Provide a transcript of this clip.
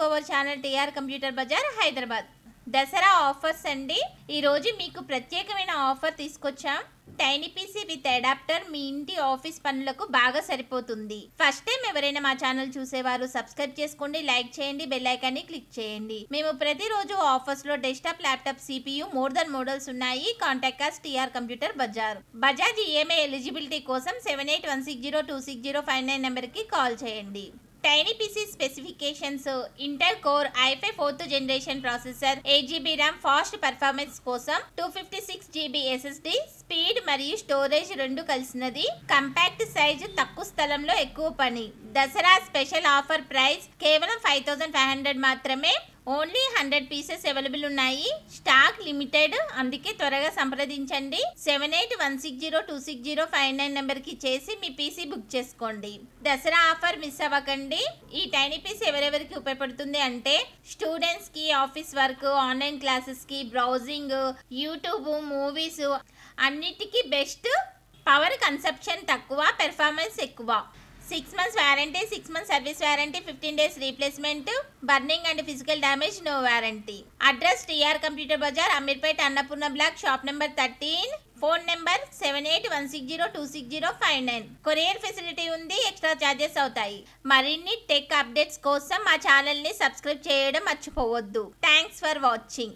Hour channel TR computer Bazar Hyderabad. Dasara offers అండి. ఈరోజు మీకు ప్రత్యేకమైన ఆఫర్ తీసుకొచ్చాం. టైనీ పీసీ విత్ అడాప్టర్ మీ ఇంటి ఆఫీస్ పనులకు బాగా సరిపోతుంది. ఫస్ట్ టైం ఎవరైనా మా ఛానల్ చూసేవారు సబ్స్క్రైబ్ చేసుకోండి, లైక్ చేయండి, బెల్ ఐకాన్ ని క్లిక్ చేయండి. మేము ప్రతిరోజు ఆఫర్స్ లో desktop, laptop, CPU more than models ఉన్నాయి. Contact us TR computer bazaar. Bajaj EMI eligibility కోసం 7816026059 నెంబర్ కి కాల్ చేయండి. Tiny PC specifications: Intel core i5 4th generation processor, 8GB RAM, fast performance కోసం 256GB SSD, స్పీడ్ మరియు storage రెండు కలిసినది. Compact size, తక్కువ స్థలంలో ఎక్కువ పని. దసరా స్పెషల్ ఆఫర్ ప్రైస్ కేవలం 5500 మాత్రమే. ఓన్లీ 100 పీసెస్ అవైలబుల్ ఉన్నాయి. స్టాక్ లిమిటెడ్, అందుకే త్వరగా సంప్రదించండి. 7816026059 నెంబర్ కి చేసి మీ పీసీ బుక్ చేసుకోండి. దసరా ఆఫర్ మిస్ అవ్వకండి. ఈ టైనీ పీసీ ఎవరెవరికి ఉపయోగపడుతుంది అంటే స్టూడెంట్స్ కి, ఆఫీస్ వర్క్, ఆన్లైన్ క్లాసెస్ కి, బ్రౌజింగ్, యూట్యూబ్, మూవీస్ అన్నిటికీ బెస్ట్. పవర్ కన్సప్షన్ తక్కువ, పెర్ఫార్మెన్స్ ఎక్కువ. 6 months warranty, 6 months service warranty, 15 days replacement, burning and physical damage no warranty. Address TR computer Bazar, Ameerpet, Annapurna block, shop number 13. Phone number 7816026059. Courier facility ఉంది, extra charges అవుతాయి. మరిన్ని tech updates కోసం మా ఛానల్ని subscribe చేయడం మర్చిపోవద్దు. Thanks for watching.